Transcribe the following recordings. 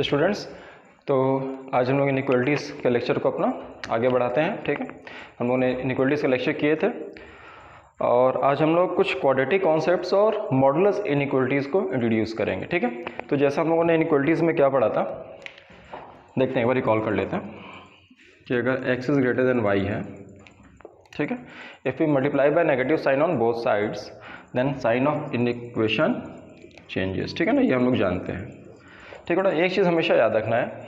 Students, तो आज हम लोग इनइक्वालिटीज़ के लेक्चर को अपना आगे बढ़ाते हैं। ठीक है, हम लोगों ने इनइक्वालिटीज़ के लेक्चर किए थे और आज हम लोग कुछ क्वाड्रेटिक कॉन्सेप्ट्स और मॉडुलस इनइक्वालिटीज़ को इंट्रोड्यूस करेंगे। ठीक है, तो जैसा हम लोगों ने इनइक्वालिटीज़ में क्या पढ़ा था, देखते हैं, एक बार रिकॉल कर लेते हैं कि अगर x is greater than y है, ठीक है, if we multiply by negative sign on both sides then sign of inequation changes. ठीक है ना, ये हम लोग जानते हैं। ठीक है ना, एक चीज़ हमेशा याद रखना है,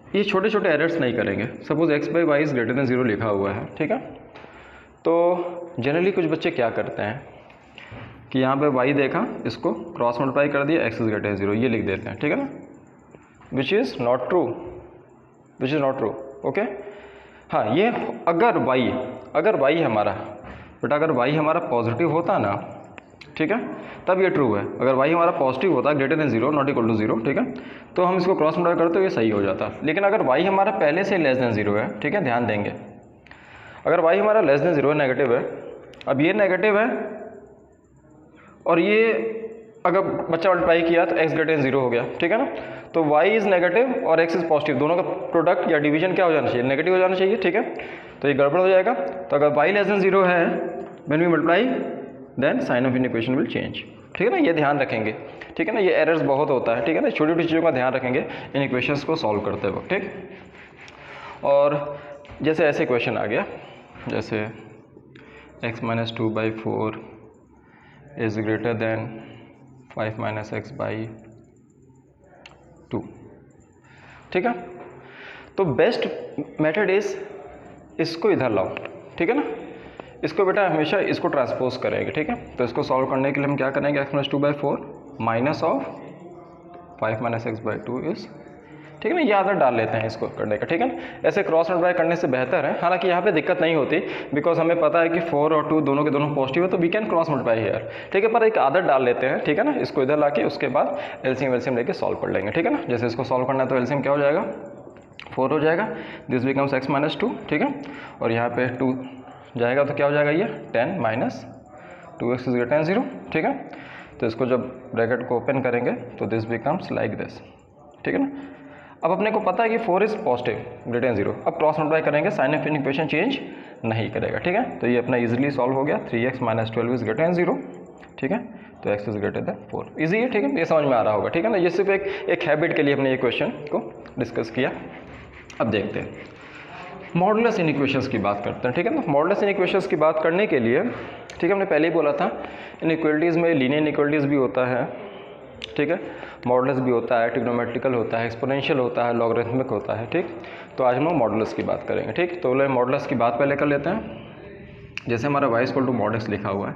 ये छोटे छोटे एरर्स नहीं करेंगे। Suppose x by y is greater than 0 लिखा हुआ है, ठीक है, तो जनरली कुछ बच्चे क्या करते हैं कि यहाँ पे y देखा, इसको क्रॉस मल्टीप्लाई कर दिया, x इज़ ग्रेटर देन 0 ये लिख देते हैं। ठीक है ना, which is not true, which is not true. Okay, हाँ, ये अगर y हमारा बेटा अगर y हमारा पॉजिटिव होता ना, ठीक है, तब ये ट्रू है। अगर y हमारा पॉजिटिव होता, greater than 0 not equal to 0, ठीक है, तो हम इसको क्रॉस मल्टीप्लाई करते तो ये सही हो जाता। लेकिन अगर y हमारा पहले से लेस देन 0 है, ठीक है, ध्यान देंगे, अगर y हमारा लेस देन 0 है, नेगेटिव है, अब ये नेगेटिव है और ये अगर बच्चा मल्टीप्लाई किया तो x ग्रेटर देन 0 हो गया। ठीक है ना, तो y इज़ नेगेटिव और x इज़ पॉजिटिव, दोनों का प्रोडक्ट या डिवीजन क्या हो जाना चाहिए, नेगेटिव हो जाना चाहिए। ठीक है, तो ये गड़बड़ हो जाएगा। तो अगर y लेस देन 0 है, when we multiply then sign of inequation will change. ठीक है ना, ये ध्यान रखेंगे। ठीक है ना, ये एरर्स बहुत होता है। ठीक है ना, छोटी छोटी चीज़ों का ध्यान रखेंगे इन इक्वेशंस को सॉल्व करते वक्त। ठीक, और जैसे ऐसे क्वेश्चन आ गया, जैसे x minus 2/4 is greater then 5 minus x by 2। ठीक है, तो बेस्ट मेथड इज इसको इधर लाओ। ठीक है ना, इसको बेटा हमेशा इसको ट्रांसपोज करेंगे। ठीक है, तो इसको सॉल्व करने के लिए हम क्या करेंगे, x minus 2/4 minus of 5 minus x by 2 is, ठीक है ना, ये आदत डाल लेते हैं इसको करने का। ठीक है ना, ऐसे क्रॉस मल्टीप्लाई करने से बेहतर है। हालांकि यहाँ पे दिक्कत नहीं होती, बिकॉज हमें पता है कि 4 और 2 दोनों के दोनों पॉजिटिव है, तो we can cross multiply here. ठीक है, पर एक आदत डाल लेते हैं। ठीक है ना, इसको इधर लाके उसके बाद एलसीएम लेके सॉल्व कर लेंगे। ठीक है ना, जैसे इसको सॉल्व करना है तो एलसीएम क्या हो जाएगा, 4 हो जाएगा, दिस बिकम्स x माइनस 2। ठीक है, और यहाँ पे 2 जाएगा तो क्या हो जाएगा, ये 10 minus 2x is greater than 0। ठीक है, तो इसको जब ब्रैकेट को ओपन करेंगे तो दिस बिकम्स लाइक दिस। ठीक है ना, अब अपने को पता है कि 4 इज पॉजिटिव ग्रेटर देन 0। अब क्रॉस मल्टीप्लाई करेंगे, साइन ऑफ इक्वेशन चेंज नहीं करेगा। ठीक है, तो ये अपना इजीली सॉल्व हो गया, 3x minus 12 is greater than 0। ठीक है, तो x is greater than 4, easy है। ठीक है, ये समझ में आ रहा होगा। ठीक है ना, ये सिर्फ एक हैबिट के लिए हमने ये क्वेश्चन को डिस्कस किया। अब देखते हैं मॉडुलस इनइक्वेशंस की बात करते हैं। ठीक है ना, मॉडुलस इनइक्वेशंस की बात करने के लिए, ठीक है, हमने पहले ही बोला था इनइक्वालिटीज़ में लीनियर इनइक्वालिटीज़ भी होता है, ठीक है, मॉडुलस भी होता है, ट्रिग्नोमेट्रिकल होता है, एक्सपोनेंशियल होता है, लॉगरिथमिक होता है। ठीक, तो आज हम लोग मॉडुलस की बात करेंगे। ठीक, तो मॉडुलस की बात पहले कर लेते हैं। जैसे हमारा y equal to mod x लिखा हुआ है,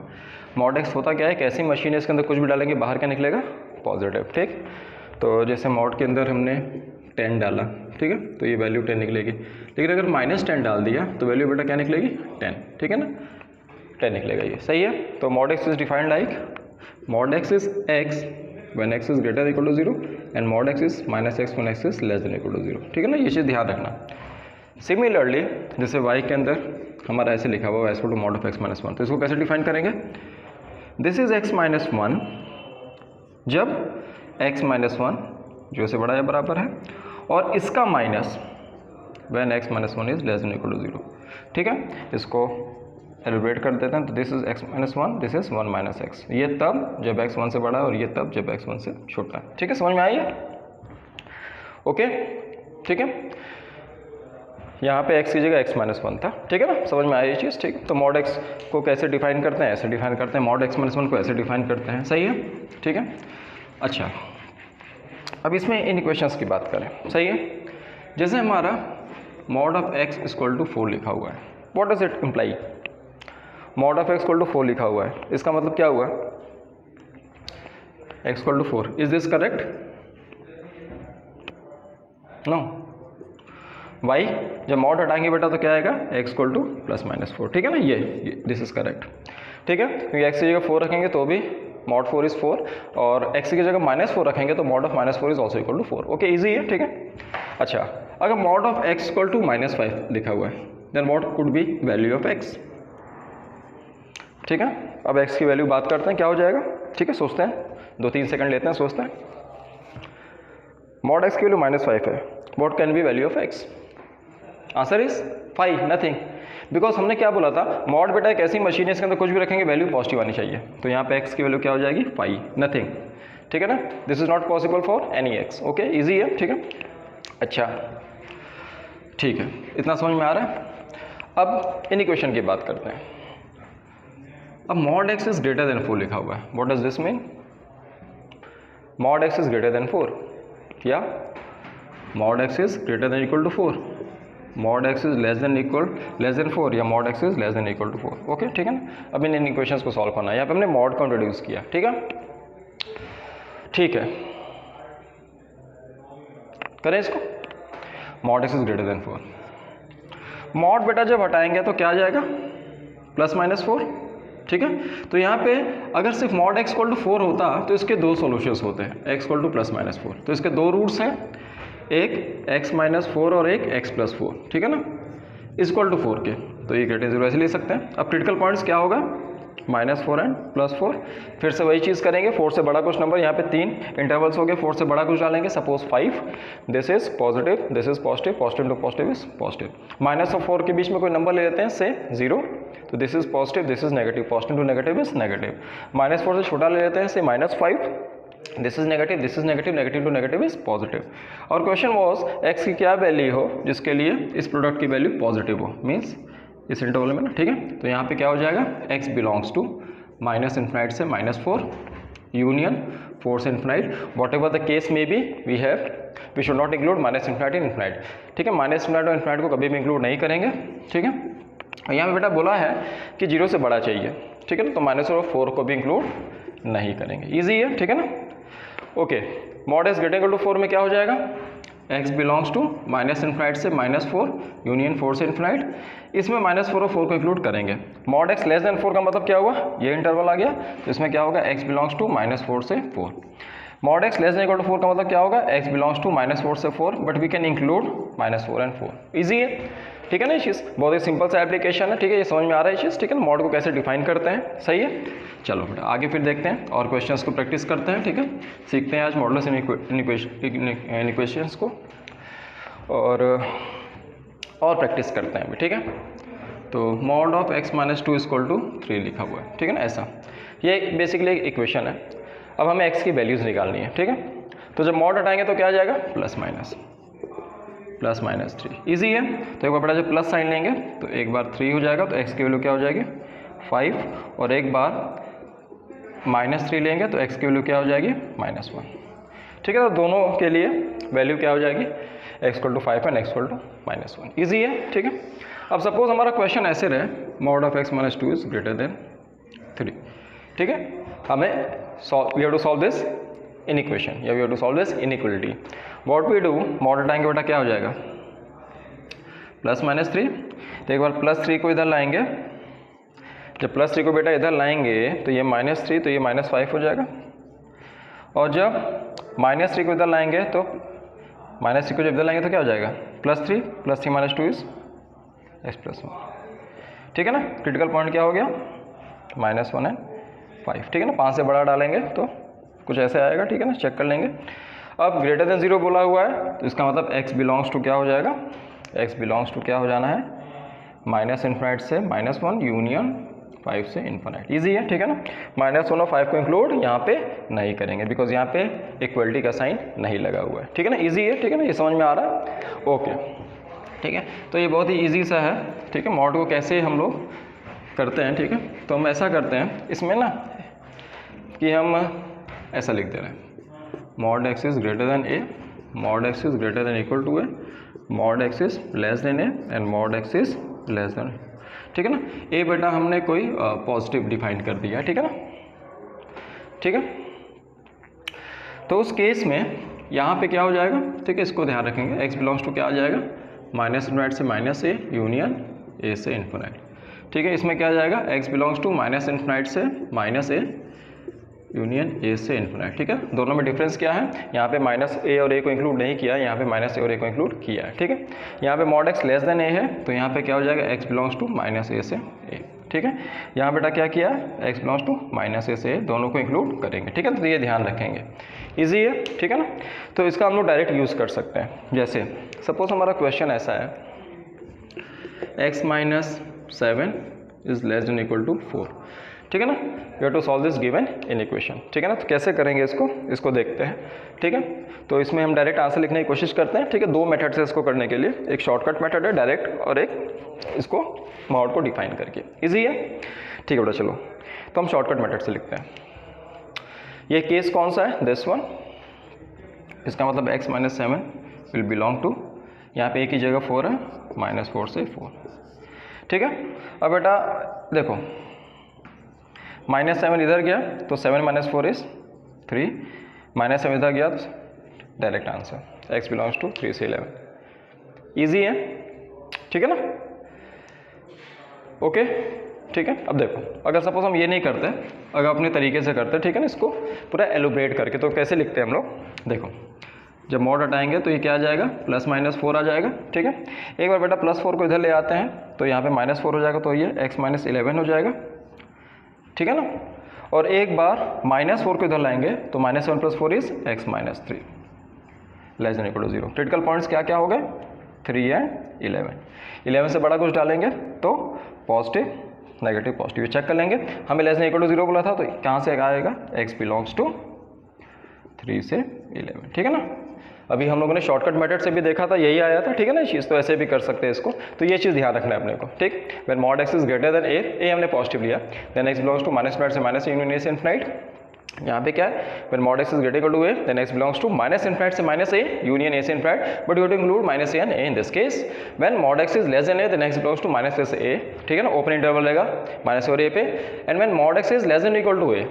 मॉड x होता क्या है, एक ऐसी मशीन है इसके अंदर कुछ भी डालेंगे बाहर क्या निकलेगा, पॉजिटिव। ठीक, तो जैसे मॉड के अंदर हमने 10 डाला, ठीक है, तो ये वैल्यू 10 निकलेगी। लेकिन अगर -10 डाल दिया तो वैल्यू बेटा क्या निकलेगी, 10। ठीक है ना, 10 निकलेगा, ये सही है। तो mod x is defined like mod x is x when x is greater than equal to 0 and mod x is minus x when x is less than equal to 0। ठीक है ना, ये चीज़ ध्यान रखना। सिमिलरली जैसे y के अंदर हमारा ऐसे लिखा हुआ है y equal to mod of x minus 1, तो इसको कैसे डिफाइन करेंगे, दिस इज x माइनस 1 जब x माइनस 1 जो से बड़ा या बराबर है, और इसका minus when x minus 1 is less than equal to 0। ठीक है, इसको एलिब्रेट कर देते हैं, तो this is x minus 1, this is 1 minus x। ये तब जब x 1 से बड़ा है और ये तब जब x 1 से छोटा है। ठीक है, समझ में आई है, ओके। ठीक है, यहाँ पे x की जगह x माइनस 1 था। ठीक है ना, समझ में आई ये चीज़। ठीक है, तो मॉड x को कैसे डिफाइन करते हैं, ऐसे डिफाइन करते हैं, मॉड x माइनस 1 को ऐसे डिफाइन करते हैं। सही है, ठीक है। अच्छा, अब इसमें इन इक्वेशंस की बात करें, सही है। जैसे हमारा mod of x equal to 4 लिखा हुआ है, what does it imply, mod of x equal to 4 लिखा हुआ है, इसका मतलब क्या हुआ, x equal to 4, is this correct, no, y जब मॉड हटाएंगे बेटा तो क्या आएगा, x equal to plus minus 4। ठीक है ना, ये दिस इज करेक्ट। ठीक है, क्योंकि x की जगह 4 रखेंगे तो भी मॉड 4 इज 4, और x की जगह -4 रखेंगे तो mod of -4 is also equal to 4। Okay, easy है। ठीक है, अच्छा, अगर mod of x equal to -5 लिखा हुआ है, then what could be value of x। ठीक है, अब x की वैल्यू बात करते हैं, क्या हो जाएगा। ठीक है, सोचते हैं, 2-3 सेकंड लेते हैं, सोचते हैं। मॉड एक्स की वैल्यू -5 है, what can be value of x? Answer is 5, nothing. Because हमने क्या बोला था, मॉड बेटा एक ऐसी मशीन है इसके अंदर कुछ भी रखेंगे वैल्यू पॉजिटिव आनी चाहिए, तो यहाँ पे एक्स की वैल्यू क्या हो जाएगी? 5, नथिंग। ठीक है ना, this is not possible for any x. Okay, easy है, ठीक है। अच्छा ठीक है, इतना समझ में आ रहा है। अब इन इक्वेशन की बात करते हैं। अब mod x is greater than 4 लिखा हुआ है, what does this mean? Mod x is greater than 4 या mod x is greater than equal to 4, mod x is less than 4 या mod x is less than equal to 4। Okay, ठीक है ना। अब इन equations को सॉल्व करना है। यहाँ पे हमने मॉड को इंट्रोड्यूस किया, ठीक है। ठीक है, करें इसको। Mod x is greater than 4, mod बेटा जब हटाएंगे तो क्या आ जाएगा? +-4, ठीक है। तो यहाँ पे अगर सिर्फ मॉड एक्स इक्वल टू 4 होता तो इसके दो सॉल्यूशंस होते हैं, x इक्वल टू +-4। तो इसके दो रूट्स हैं, एक x-4 और एक x+4, ठीक है ना, इक्वल टू 4 के। तो ये ग्रेटर 0 ऐसे ले सकते हैं। अब क्रिटिकल पॉइंट्स क्या होगा? -4 एंड +4। फिर से वही चीज़ करेंगे, 4 से बड़ा कुछ नंबर, यहाँ पे 3 इंटरवल्स हो गए, 4 से बड़ा कुछ डालेंगे, suppose 5, this is positive, this is positive, positive to positive is positive. -4 के बीच में कोई नंबर ले लेते हैं, से 0, तो this is positive, this is negative, positive to negative is negative. -4 से छोटा ले लेते हैं, से -5, this is negative, this is negative, negative to negative is positive. और क्वेश्चन वॉज एक्स की क्या वैल्यू हो जिसके लिए इस प्रोडक्ट की वैल्यू पॉजिटिव हो, मीन्स इस इंटरवल में ना, ठीक है। तो यहाँ पे क्या हो जाएगा? x बिलोंग्स टू -∞ से -4 यूनियन 4 से infinite, whatever the case may be we should not include -∞ in infinite, ठीक है। -∞ और इन्फिनाइट को कभी भी इंक्लूड नहीं करेंगे, ठीक है। यहाँ पे बेटा बोला है कि 0 से बड़ा चाहिए, ठीक है ना, तो -4 को भी इंक्लूड नहीं करेंगे, ईजी है, ठीक है ना। Okay, mod x greater to 4 में क्या हो जाएगा? x बिलोंग्स टू -∞ से -4 यूनियन 4 से इन्फिनाइट, इसमें -4 और 4 को इंक्लूड करेंगे। मॉड x लेस देन 4 का मतलब क्या हुआ? ये इंटरवल आ गया, तो इसमें क्या होगा? x बिलोंग्स टू -4 से 4। Mod x less than equal to 4 का मतलब क्या होगा? x बिलोंग्स टू -4 से 4, but we can include -4 and 4। Easy है, ठीक है ना। ये चीज़ बहुत ही सिंपल सा एप्लीकेशन है, ठीक है, ये समझ में आ रहा है ये चीज़, ठीक है। मॉड को कैसे डिफाइन करते हैं, सही है। चलो बेटा आगे फिर देखते हैं और क्वेश्चंस को प्रैक्टिस करते हैं, ठीक है। सीखते हैं आज मॉडुलस इक्वेशंस को और प्रैक्टिस करते हैं, ठीक है। तो मॉड ऑफ x - 2 = 3 लिखा हुआ है, ठीक है ना, ऐसा। ये बेसिकली एक इक्वेशन है। अब हमें x की वैल्यूज़ निकालनी है, ठीक है। तो जब मॉड हटाएंगे तो क्या आ जाएगा? +-3, ईजी है। तो एक बार बेटा जब प्लस साइन लेंगे तो एक बार 3 हो जाएगा, तो x की वैल्यू क्या हो जाएगी? 5, और एक बार -3 लेंगे तो x की वैल्यू क्या हो जाएगी? -1, ठीक है। तो दोनों के लिए वैल्यू क्या हो जाएगी? x = 5 एंड x = -1, ईजी है, ठीक है। अब सपोज हमारा क्वेश्चन ऐसे रहे, mod of x - 2 is greater than 3, ठीक है। हमें we have to solve this in equation या we have to solve this inequality. What we do, mod हटाएंगे बेटा क्या हो जाएगा? +-3। तो एक बार +3 को इधर लाएंगे, जब +3 को बेटा इधर लाएंगे तो ये -3, तो ये -5 हो जाएगा। और जब -3 को इधर लाएंगे तो -3 को जब इधर लाएंगे तो क्या हो जाएगा? +3 - 2 इज x+1, ठीक है ना। क्रिटिकल पॉइंट क्या हो गया? -1 एंड 5, ठीक है ना। 5 से बड़ा डालेंगे तो कुछ ऐसे आएगा, ठीक है ना, चेक कर लेंगे। अब ग्रेटर देन 0 बोला हुआ है, तो इसका मतलब x बिलोंग्स टू क्या हो जाएगा? x बिलोंग्स टू क्या हो जाना है? -∞ से -1 यूनियन 5 से इन्फिनाइट, ईजी है, ठीक है ना। -1 और 5 को इंक्लूड यहाँ पे नहीं करेंगे, बिकॉज यहाँ पे इक्वलिटी का साइन नहीं लगा हुआ है, ठीक है ना, ईजी है, ठीक है ना, ये समझ में आ रहा है। ओके, ठीक है। तो ये बहुत ही ईजी सा है, ठीक है। मॉड को कैसे हम लोग करते हैं, ठीक है। तो हम ऐसा करते हैं इसमें ना कि हम ऐसा लिख दे रहे हैं, mod x is greater than a, mod x is greater than equal to a, mod x is less than a and mod x is less than, ठीक है ना। a बेटा हमने कोई पॉजिटिव डिफाइन कर दिया है, ठीक है ना, ठीक है। तो उस केस में यहाँ पे क्या हो जाएगा, ठीक है, इसको ध्यान रखेंगे। x बिलोंग्स टू क्या आ जाएगा? -∞ से -a यूनियन a से इन्फिनाइट, ठीक है। इसमें क्या आ जाएगा? x बिलोंग्स टू -∞ से -a यूनियन a से इन्फिनाइट, ठीक है। दोनों में डिफरेंस क्या है? यहाँ पे -a और a को इंक्लूड नहीं किया है, यहाँ पे -a और a को इंक्लूड किया है, ठीक है। यहाँ पे mod x less than a है, तो यहाँ पे क्या हो जाएगा? x बिलोंग्स टू -a से a, ठीक है। यहाँ बेटा क्या किया है, x बिलोंग्स टू माइनस ए से a दोनों को इंक्लूड करेंगे, ठीक है। तो ये ध्यान रखेंगे, इजी है, ठीक है ना। तो इसका हम लोग डायरेक्ट यूज़ कर सकते हैं। जैसे सपोज हमारा क्वेश्चन ऐसा है, x minus 7 is less than equal to 4, ठीक है ना। You have to solve this given in equation, ठीक है ना। तो कैसे करेंगे इसको देखते हैं, ठीक है। तो इसमें हम डायरेक्ट आंसर लिखने की कोशिश करते हैं, ठीक है। दो मेथड से इसको करने के लिए, एक शॉर्टकट मेथड है डायरेक्ट, और एक इसको मॉड को डिफाइन करके, इजी है, ठीक है बेटा। चलो तो हम शॉर्टकट मेथड से लिखते हैं। ये केस कौन सा है, दिस वन। इसका मतलब x minus 7 will belong to, यहाँ पे a की जगह 4 है, माइनस 4 से 4, ठीक है। अब बेटा देखो माइनस 7 इधर गया तो 7 माइनस 4 इज 3, माइनस 7 इधर गया तो direct answer x belongs to 3 से 11, ईजी है, ठीक है ना। ओके, ठीक है। अब देखो अगर सपोज हम ये नहीं करते, अगर अपने तरीके से करते, ठीक है ना, इसको पूरा एलोब्रेट करके, तो कैसे लिखते हैं हम लोग, देखो जब मॉड हटाएंगे तो ये क्या आ जाएगा, प्लस माइनस 4 आ जाएगा, ठीक है। एक बार बेटा प्लस 4 को इधर ले आते हैं तो यहाँ पे माइनस 4 हो जाएगा, तो ये x माइनस 11 हो जाएगा, ठीक है ना। और एक बार माइनस 4 को इधर लाएंगे तो minus 7 plus 4 is x minus 3 less than equal to 0। Critical points क्या क्या हो गए, 3 एंड 11 से बड़ा कुछ डालेंगे तो पॉजिटिव नेगेटिव पॉजिटिव चेक कर लेंगे। हमें लेस देन इक्वल टू 0 बोला था, तो कहाँ से आएगा, x बिलोंग्स टू 3 से 11, ठीक है ना। अभी हम लोगों ने शॉर्टकट मेथड से भी देखा था, यही आया था, ठीक है ना चीज़। तो ऐसे भी कर सकते हैं इसको, तो ये चीज़ ध्यान रखना है अपने को, ठीक। When mod x is greater than a हमने पॉजिटिव लिया, then x belongs to minus infinite से माइनस यूनियन a से इनफिनिट। यहाँ पे क्या है, when mod x is greater equal to a then x belongs to minus infinite से minus a union a से infinite, but you have to include minus a and a in this case. When mod x is less than a then x belongs to minus a से a, ठीक है ना, open interval रहेगा minus और a पे। And when mod x is less than equal to a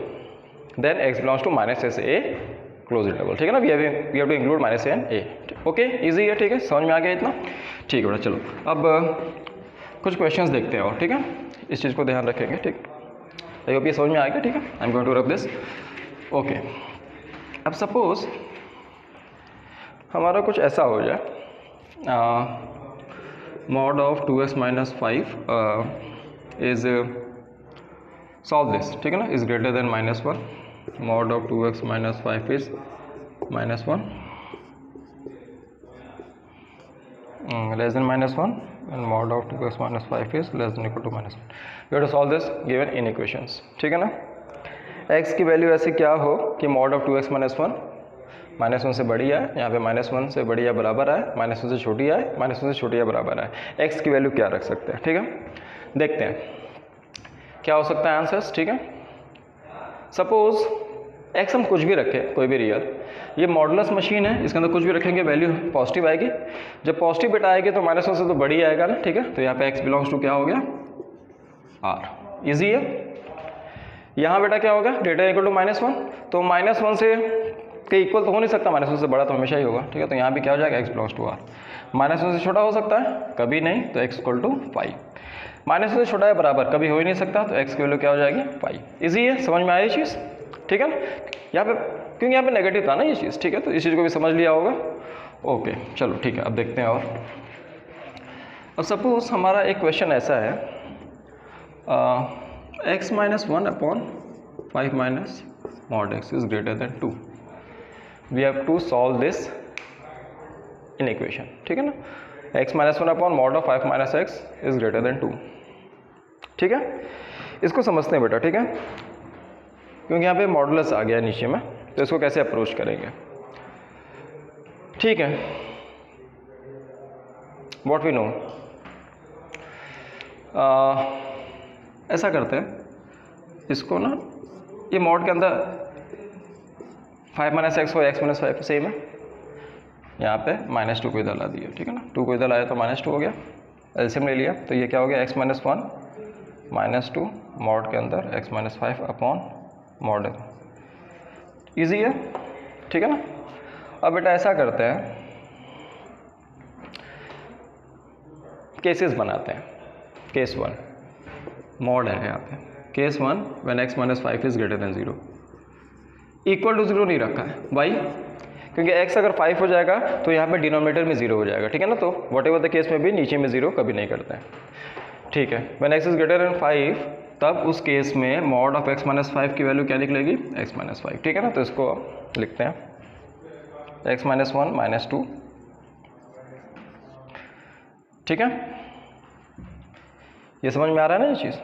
then x belongs to minus a से a close interval, ठीक है ना। We have to include minus a and a, okay, easy है, ठीक है, समझ में आ गया इतना, ठीक है बेटा। चलो अब कुछ क्वेश्चंस देखते हैं और, ठीक है, इस चीज़ को ध्यान रखेंगे, ठीक। आई होप ये समझ में आ गया, ठीक है। I am going to rub this, okay. अब सपोज हमारा कुछ ऐसा हो जाए, mod of 2x minus 5 is solve this, ठीक है ना, is greater than minus 1, mod of 2x minus 5 is minus 1, less than minus 1, and mod of 2x minus 5 is less than equal to minus 1. We have to solve this given in equations, ठीक है ना। x की value ऐसे क्या हो कि mod of 2x minus 1 minus 1 से बड़ी आए, यहाँ पे माइनस 1 से बड़ी या बराबर आए, माइनस 1 से छोटी आए, माइनस 1 से छोटी या बराबर आए। x की वैल्यू क्या रख सकते हैं, ठीक है, देखते हैं क्या हो सकता है आंसर्स, ठीक है। सपोज x हम कुछ भी रखें, कोई भी रियल, ये मॉडुलस मशीन है, इसके अंदर कुछ भी रखेंगे वैल्यू पॉजिटिव आएगी। जब पॉजिटिव बिट आएगी तो माइनस 1 से तो बड़ी आएगा ना, ठीक है। तो यहाँ पे x बिलोंग्स टू क्या हो गया, r, इजी है। यहाँ बेटा क्या होगा, ग्रेटर इक्वल टू माइनस 1, तो माइनस 1 से के इक्वल तो हो नहीं सकता, माइनस 1 से बड़ा तो हमेशा ही होगा, ठीक है। तो यहाँ भी क्या हो जाएगा, x belongs to r। Minus 1 से छोटा हो सकता है, कभी नहीं, तो x इक्वल टू 5। माइनस 1 से छोटा है बराबर, कभी हो ही नहीं सकता, तो x की वैल्यू क्या हो जाएगी, 5। इजी है, समझ में आई चीज़, ठीक है ना। यहाँ पे क्योंकि यहाँ पे नेगेटिव था ना ये चीज़, ठीक है, तो इस चीज़ को भी समझ लिया होगा, ओके। चलो ठीक है, अब देखते हैं और। अब सपोज हमारा एक क्वेश्चन ऐसा है, x minus 1 upon 5 minus mod x is greater than 2। We have to solve this in equation, ठीक है ना। x minus 1 upon mod of 5 minus x is greater than 2, ठीक है। इसको समझते हैं बेटा, ठीक है, क्योंकि यहाँ पे मॉडुलस आ गया नीचे में, तो इसको कैसे अप्रोच करेंगे, ठीक है। व्हाट वी नो, ऐसा करते हैं इसको ना, ये मॉड के अंदर 5 माइनस एक्स हो, x माइनस 5 सेम है, यहाँ पे माइनस 2 को इधर ला दिया, ठीक है ना। 2 को इधर लाया तो माइनस 2 हो गया, एलसीएम ले लिया, तो ये क्या हो गया, x माइनस 1 माइनस 2 मॉड के अंदर x minus 5 upon mod, easy है, ठीक है ना। अब बेटा ऐसा करते हैं, केसेस बनाते हैं। केस 1 मॉड है यहाँ पे, case 1 when x minus 5 is greater than 0, equal to 0 नहीं रखा है, वाई, क्योंकि x अगर 5 हो जाएगा तो यहाँ पे डिनोमिनेटर में 0 हो जाएगा, ठीक है ना। तो वट एवर द केस में भी नीचे में 0 कभी नहीं करते हैं, ठीक है, when x is greater then 5 तब उस केस में मॉड ऑफ x माइनस 5 की वैल्यू क्या निकलेगी, x माइनस 5, ठीक है ना। तो इसको लिखते हैं x माइनस 1 माइनस 2, ठीक है। ये समझ में आ रहा है ना ये चीज़।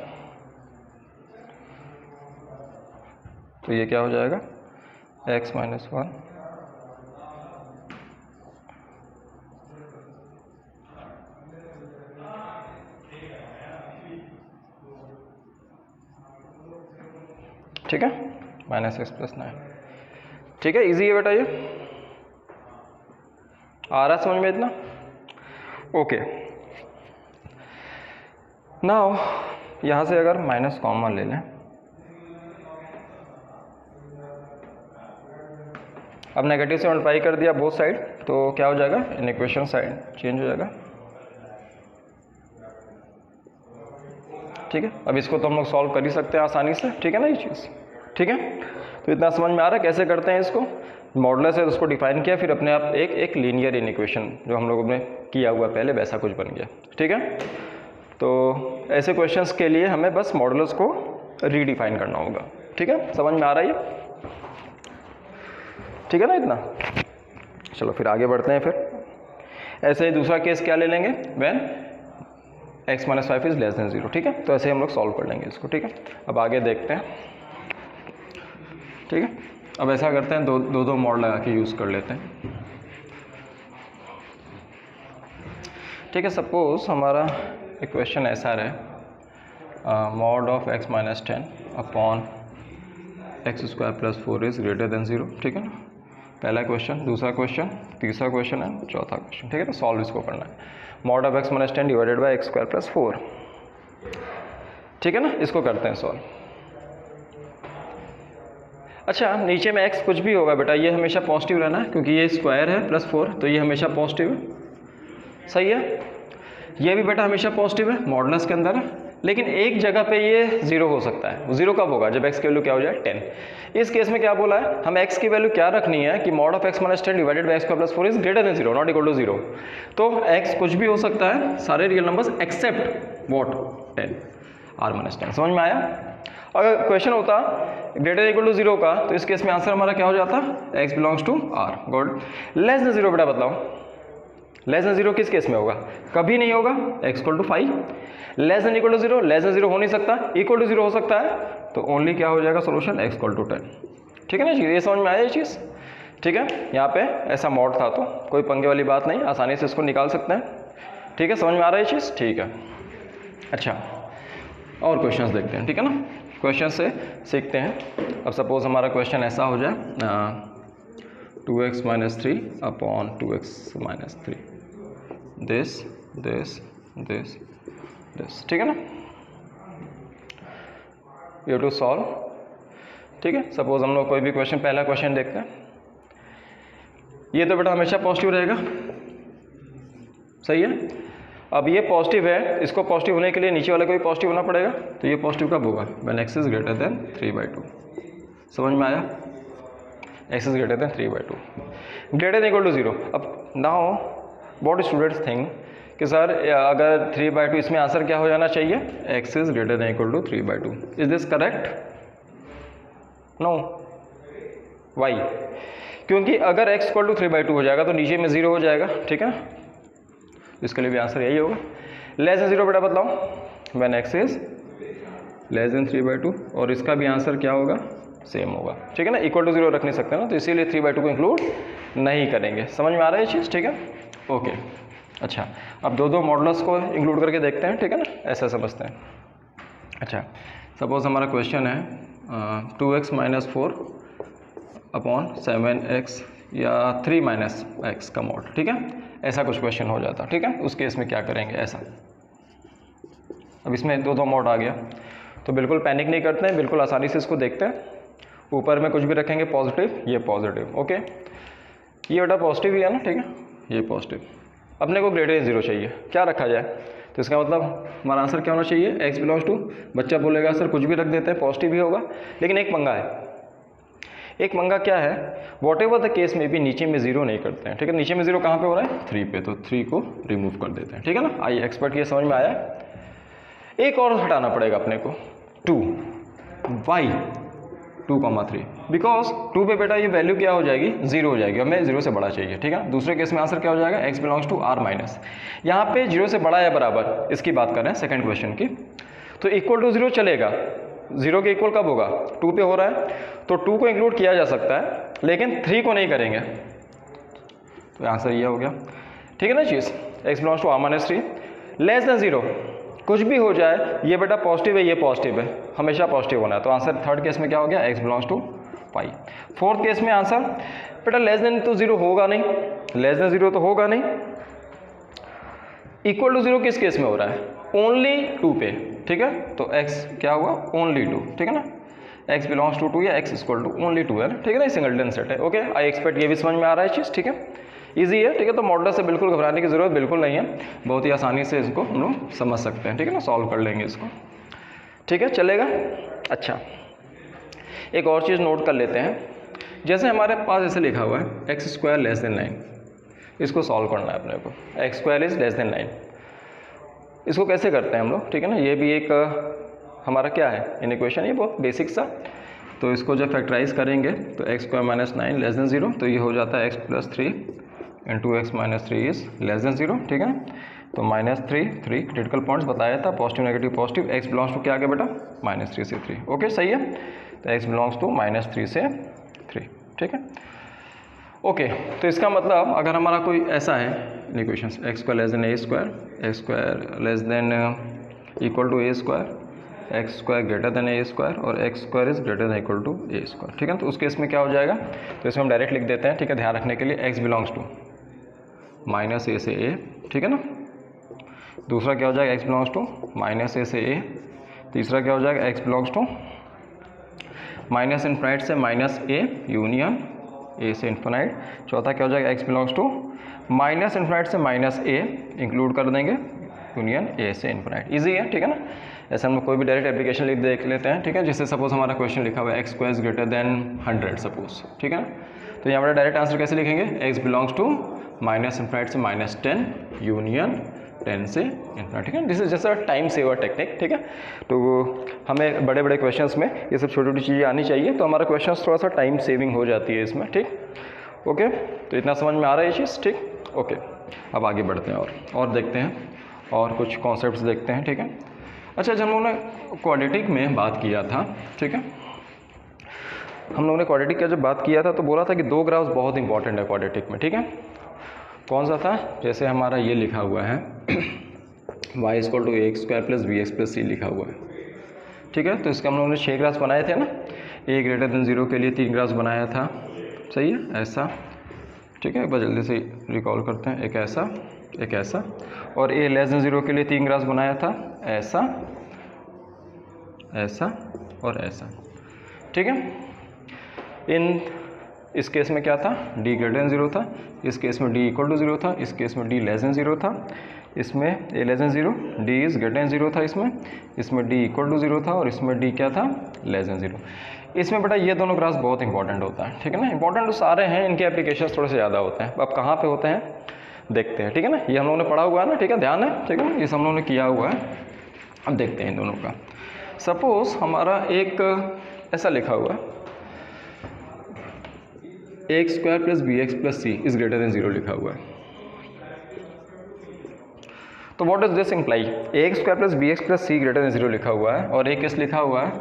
तो ये क्या हो जाएगा, x माइनस 1 ठीक है, माइनस x प्लस 9, ठीक है। इजी है बेटा, ये आ रहा है समझ में इतना, ओके। नाउ यहाँ से अगर माइनस कॉमन ले लें, अब नेगेटिव से मल्टीप्लाई कर दिया बोथ साइड, तो क्या हो जाएगा, इन इक्वेशन साइड चेंज हो जाएगा, ठीक है। अब इसको तो हम लोग सॉल्व कर ही सकते हैं आसानी से, ठीक है ना ये चीज़, ठीक है। तो इतना समझ में आ रहा है कैसे करते हैं इसको। मॉडुलस है, उसको डिफाइन किया, फिर अपने आप एक लीनियर इन इक्वेशन जो हम लोगों ने किया हुआ पहले वैसा कुछ बन गया, ठीक है। तो ऐसे क्वेश्चंस के लिए हमें बस मॉडुलस को रीडिफाइन करना होगा, ठीक है। समझ में आ रहा है ये, ठीक है ना इतना। चलो फिर आगे बढ़ते हैं। फिर ऐसे ही दूसरा केस क्या ले लेंगे, when x minus 5 is less than 0, ठीक है। तो ऐसे ही हम लोग सॉल्व कर लेंगे इसको, ठीक है। अब आगे देखते हैं, ठीक है। अब ऐसा करते हैं, दो मॉड लगा के यूज़ कर लेते हैं, ठीक है। सपोज हमारा इक्वेशन ऐसा रहे, mod of x minus 10 upon x square plus 4 is greater than 0, ठीक है ना। पहला क्वेश्चन, दूसरा क्वेश्चन, तीसरा क्वेश्चन एंड चौथा क्वेश्चन, ठीक है ना। सॉल्व इसको करना है, mod of x minus 10 divided by x square plus 4, ठीक है ना। इसको करते हैं सॉल्व। अच्छा, नीचे में x कुछ भी होगा बेटा, ये हमेशा पॉजिटिव रहना है क्योंकि ये स्क्वायर है प्लस 4, तो ये हमेशा पॉजिटिव है, सही है। ये भी बेटा हमेशा पॉजिटिव है, मॉडुलस के अंदर है, लेकिन एक जगह पे ये 0 हो सकता है। वो 0 कब होगा, जब x की वैल्यू क्या हो जाए 10। इस केस में क्या बोला है, हम x की वैल्यू क्या रखनी है कि mod of x minus 10 divided by x square plus 4 is greater than 0, not equal to 0। तो x कुछ भी हो सकता है, सारे real numbers except what 10, r minus 10। समझ में आया। अगर क्वेश्चन होता ग्रेटर इक्वल टू 0 का, तो इस केस में आंसर हमारा क्या हो जाता, x belongs to r, good. Less than 0 बेटा बताओ, लेस देन 0 किस केस में होगा, कभी नहीं होगा, x equal to 5। Less than equal to 0, less than 0 हो नहीं सकता, इक्वल टू 0 हो सकता है, तो ओनली क्या हो जाएगा सोल्यूशन, x इक्वल टू 10, ठीक है ना जी। ये समझ में आया ये चीज़, ठीक है। यहाँ पे ऐसा मॉड था तो कोई पंगे वाली बात नहीं, आसानी से इसको निकाल सकते हैं, ठीक है। समझ में आ रहा है ये चीज़, ठीक है। अच्छा, और क्वेश्चंस देखते हैं, ठीक है ना। क्वेश्चन से सीखते हैं। अब सपोज हमारा क्वेश्चन ऐसा हो जाए, 2x minus 3 upon 2x minus 3, this this this this, ठीक है ना। यू टू सॉल्व, ठीक है। सपोज हम लोग कोई भी क्वेश्चन, पहला क्वेश्चन देखते हैं। ये तो बेटा हमेशा पॉजिटिव रहेगा, सही है। अब ये पॉजिटिव है, इसको पॉजिटिव होने के लिए नीचे वाले को भी पॉजिटिव होना पड़ेगा, तो ये पॉजिटिव कब होगा, when x is greater than 3/2। समझ में आया, x is greater than 3/2, greater than equal to 0। अब नाउ व्हाट स्टूडेंट्स थिंक कि सर अगर 3/2, इसमें आंसर क्या हो जाना चाहिए, x is greater than equal to 3/2। Is this correct, no, why, क्योंकि अगर x इक्वल टू 3/2 हो जाएगा तो नीचे में 0 हो जाएगा, ठीक है। इसके लिए भी आंसर यही होगा। लेस देन 0 बेटा बताओ, when x is less then 3/2, और इसका भी आंसर क्या होगा, सेम होगा, ठीक है ना। इक्वल टू 0 रख नहीं सकते ना, तो इसीलिए 3/2 को इंक्लूड नहीं करेंगे। समझ में आ रहा है ये चीज़, ठीक है, ओके। अच्छा, अब दो मॉडुलस को इंक्लूड करके देखते हैं, ठीक है ना, ऐसा समझते हैं। अच्छा, सपोज हमारा क्वेश्चन है 2x माइनस 4 अपॉन 7x या 3 माइनस x का मॉड, ठीक है। ऐसा कुछ क्वेश्चन हो जाता, ठीक है। उस केस में क्या करेंगे, ऐसा। अब इसमें दो मॉड आ गया, तो बिल्कुल पैनिक नहीं करते हैं, बिल्कुल आसानी से इसको देखते हैं। ऊपर में कुछ भी रखेंगे पॉजिटिव, ये पॉजिटिव, ओके। ये बेटा पॉजिटिव ही है ना, ठीक है, ये पॉजिटिव। अपने को ग्रेटर देन 0 चाहिए, क्या रखा जाए, तो इसका मतलब हमारा आंसर क्या होना चाहिए, x बिलोंग्स टू, बच्चा बोलेगा सर कुछ भी रख देते हैं, पॉजिटिव ही होगा, लेकिन एक पंगा है। एक मंगा क्या है, वॉट एवर द केस में भी नीचे में 0 नहीं करते हैं, ठीक है। नीचे में 0 कहाँ पे हो रहा है, 3 पे, तो 3 को रिमूव कर देते हैं, ठीक है ना। आइए, एक्सपर्ट ये समझ में आया। एक और हटाना पड़ेगा अपने को 2, वाई 2,3, बिकॉज 2 पे बेटा ये वैल्यू क्या हो जाएगी, 0 हो जाएगी, हमें 0 से बड़ा चाहिए, ठीक है। दूसरे केस में आंसर क्या हो जाएगा, x belongs to r minus, यहाँ पे 0 से बड़ा या बराबर, इसकी बात कर रहे हैं सेकंड क्वेश्चन की। तो इक्वल टू 0 चलेगा, 0 के इक्वल कब होगा, 2 पे हो रहा है, तो 2 को इंक्लूड किया जा सकता है, लेकिन 3 को नहीं करेंगे, तो आंसर ये हो गया, ठीक है ना चीज़। x belongs to r minus 3 less than 0, कुछ भी हो जाए, ये बेटा पॉजिटिव है, ये पॉजिटिव है, हमेशा पॉजिटिव होना है, तो आंसर थर्ड केस में क्या हो गया, x belongs to pi. Fourth case में आंसर बेटा लेस देन तो 0 होगा नहीं, लेस देन 0 तो होगा नहीं, इक्वल टू 0 किस केस में हो रहा है, ओनली 2 पे, ठीक है, तो x क्या हुआ, ओनली 2, ठीक है ना, x बिलोंग्स टू 2 या x इक्वल टू ओनली 2 है, ठीक है ना, सिंगलटन सेट है। ओके, आई एक्सपेक्ट ये भी समझ में आ रहा है चीज़, ठीक है, ईजी है, ठीक है। तो मॉडल से बिल्कुल घबराने की जरूरत बिल्कुल नहीं है, बहुत ही आसानी से इसको हम लोग समझ सकते हैं, ठीक है ना, सॉल्व कर लेंगे इसको, ठीक है, चलेगा। अच्छा, एक और चीज़ नोट कर लेते हैं, जैसे हमारे पास ऐसे लिखा हुआ है एक्स स्क्वायर लेस देन 9, इसको सॉल्व करना है अपने को, x square is less than 9, इसको कैसे करते हैं हम लोग, ठीक है ना, ये भी एक हमारा क्या है इन इक्वेशन, ये बहुत बेसिक सा, तो इसको जब फैक्टराइज करेंगे तो x square minus 9 less than 0, तो ये हो जाता है x plus 3 into x minus 3 is less than 0, ठीक है। तो -3 3 क्रिटिकल पॉइंट्स बताया था, positive negative positive, x belongs to क्या आ गया बेटा, -3 से 3, ओके सही है, तो एक्स बिलोंग्स टू -3 से 3, ठीक है, ओके। तो इसका मतलब अगर हमारा कोई ऐसा है equations, X square less than A square, X square less than equal to A square, X square greater than A square और x square is greater than equal to A square, ठीक है। तो उसके इसमें क्या हो जाएगा, तो इसमें हम डायरेक्ट लिख देते हैं, ठीक है, ध्यान रखने के लिए, एक्स बिलोंग्स टू -a से a, ठीक है ना, दूसरा क्या हो जाएगा, एक्स बिलोंग्स टू -a से a, तीसरा क्या हो जाएगा, x belongs to minus infinite से -a यूनियन a से इन्फिनाइट, चौथा क्या हो जाएगा, x belongs to minus infinite से -a इंक्लूड कर देंगे यूनियन a से इन्फिनाइट, ईजी है, ठीक है ना। ऐसे हम लोग कोई भी डायरेक्ट एप्लीकेशन लिख देख लेते हैं, ठीक है, जिससे सपोज हमारा क्वेश्चन लिखा हुआ है x square is greater then 100 suppose, ठीक है ना, तो यहाँ पर डायरेक्ट आंसर कैसे लिखेंगे, x belongs to minus infinite से -10 यूनियन 10 से इन्फिनाइट, ठीक है, this is just a time saver technique, ठीक है। तो हमें बड़े बड़े क्वेश्चंस में ये सब छोटी छोटी चीज़ें आनी चाहिए, तो हमारा क्वेश्चन थोड़ा सा टाइम सेविंग हो जाती है इसमें, ठीक, ओके। तो इतना समझ में आ रहा है ये चीज़, ठीक, ओके। अब आगे बढ़ते हैं और देखते हैं और कुछ कॉन्सेप्ट्स देखते हैं, ठीक है। अच्छा, जब हम लोगों ने क्वाड्रेटिक में बात किया था, ठीक है, हम लोगों ने क्वाड्रेटिक का जब बात किया था तो बोला था कि 2 ग्राफ्स बहुत इंपॉर्टेंट है क्वाड्रेटिक में, ठीक है। कौन सा था, जैसे हमारा ये लिखा हुआ है y equal to X square plus B x plus C लिखा हुआ है, ठीक है। तो इसका हम लोगों ने 6 ग्राफ्स बनाए थे ना, a ग्रेटर देन 0 के लिए 3 ग्राफ्स बनाया था, सही है, ऐसा, ठीक है, एक बार जल्दी से रिकॉल करते हैं, एक ऐसा, और a लेस देन 0 के लिए 3 ग्राफ्स बनाया था, ऐसा और ऐसा, ठीक है। इस केस में क्या था, d ग्रेटर देन 0 था, इस केस में d इक्वल टू 0 था, इस केस में d लेस देन 0 था, इसमें a less than 0, d is greater than 0 था, इसमें d इक्वल टू 0 था और इसमें d क्या था, लेस देन 0। इसमें बेटा ये दोनों ग्राफ्स बहुत इंपॉर्टेंट होता है, ठीक है ना, इंपॉर्टेंट तो सारे हैं, इनके एप्लीकेशंस थोड़े से ज़्यादा होते हैं। अब कहाँ पे होते हैं देखते हैं, ठीक है ना, ये हम लोगों ने पढ़ा हुआ है ना, ठीक है, ध्यान है, ठीक है, ये हम लोगों ने किया हुआ है। अब देखते हैं इन दोनों का। सपोज हमारा एक ऐसा लिखा हुआ है x square plus B x plus c is greater than 0 लिखा हुआ है, तो what does this imply, x square plus B x plus C greater than 0 लिखा हुआ है, और एक केस लिखा हुआ है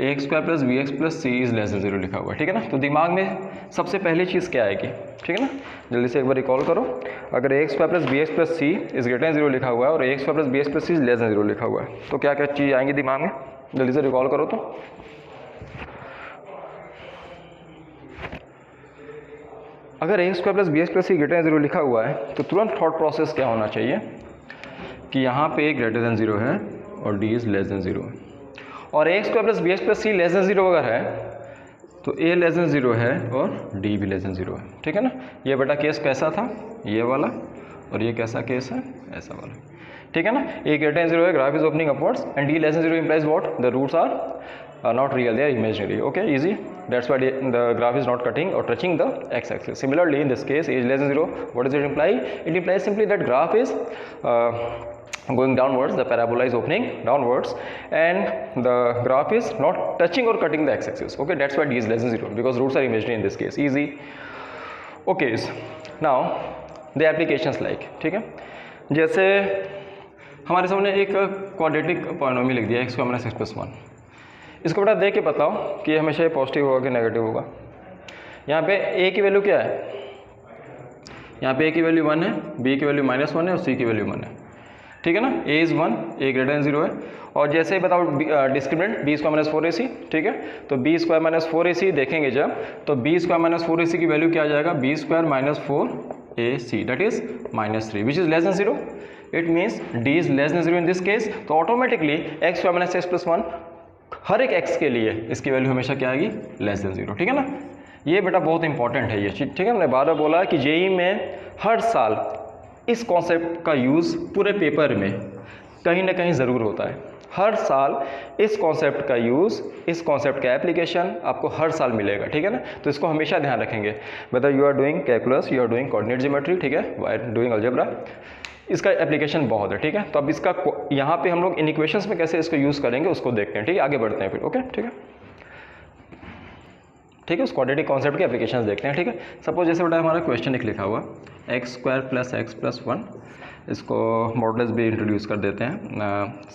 x square plus B x plus c is less than 0 लिखा हुआ है, ठीक है ना। तो दिमाग में सबसे पहली चीज़ क्या आएगी, ठीक है ना, जल्दी से एक बार रिकॉल करो, अगर x square plus B x plus c is greater than 0 लिखा हुआ है और x square plus B x plus c is less than 0 लिखा हुआ है, तो क्या क्या चीज़ आएंगी दिमाग में, जल्दी से रिकॉल करो। तो अगर x square plus B x plus सी ग्रेटर देन 0 लिखा हुआ है तो तुरंत थॉट प्रोसेस क्या होना चाहिए कि यहाँ पे ए ग्रेटर देन 0 है और डी इज लेस देन 0 है, और x square plus B x plus C less than 0 अगर है तो ए लेस देन 0 है और डी भी लेस देन 0 है, ठीक है ना। ये बेटा केस कैसा था, ये वाला, और ये कैसा केस है, ऐसा वाला, ठीक है ना। ए ग्रेटर देन 0 है, graph is opening upwards, and D less than 0 implies what, the roots are not real, they are imaginary, okay, easy, that's why the graph is not cutting or touching the x-axis. Similarly in this case, a is less than 0, what does it imply, it implies simply that graph is going downwards, the parabola is opening downwards and the graph is not touching or cutting the x-axis. Okay, that's why d is less than 0 because roots are imaginary in this case. Easy. Okay, now the applications like, ठीक है, जैसे हमारे सामने एक quadratic polynomial लिख दिया x² - x+1. इसको बेटा देख के बताओ कि हमेशा ये पॉजिटिव होगा कि नेगेटिव होगा. यहाँ पे a की वैल्यू क्या है, यहाँ पे a की वैल्यू 1 है, b की वैल्यू -1 है और c की वैल्यू 1 है. ठीक है ना, a is 1, a greater than 0 है. और जैसे ही बताओ डिस्क्रिमिनेंट b² - 4ac, ठीक है, तो b² - 4ac देखेंगे जब, तो b² - 4ac की वैल्यू क्या आ जाएगा, b² - 4ac that is -3 which is less than 0. It means d is less than 0 in this case. तो ऑटोमेटिकली x² - x+1 हर एक x के लिए इसकी वैल्यू हमेशा क्या आएगी, लेस देन 0. ठीक है ना, ये बेटा बहुत इंपॉर्टेंट है ये चीज़. ठीक है, मैंने बार बार बोला कि जेई में हर साल इस कॉन्सेप्ट का यूज़ पूरे पेपर में कहीं ना कहीं ज़रूर होता है. हर साल इस कॉन्सेप्ट का यूज़, इस कॉन्सेप्ट का एप्लीकेशन आपको हर साल मिलेगा. ठीक है ना, तो इसको हमेशा ध्यान रखेंगे. Whether you are doing calculus, you are doing coordinate geometry, ठीक है, वाई डूइंग अलजेब्रा, इसका एप्लीकेशन बहुत है. ठीक है, तो अब इसका यहाँ पे हम लोग इन इक्वेशंस में कैसे इसको यूज़ करेंगे उसको देखते हैं. ठीक है, आगे बढ़ते हैं फिर. ओके, ठीक है, ठीक है, उस क्वाड्रेटिक कॉन्सेप्ट के एप्लीकेशंस देखते हैं. ठीक है, सपोज जैसे बेटा हमारा क्वेश्चन एक लिखा हुआ x² + x+1, इसको मॉडल्स भी इंट्रोड्यूस कर देते हैं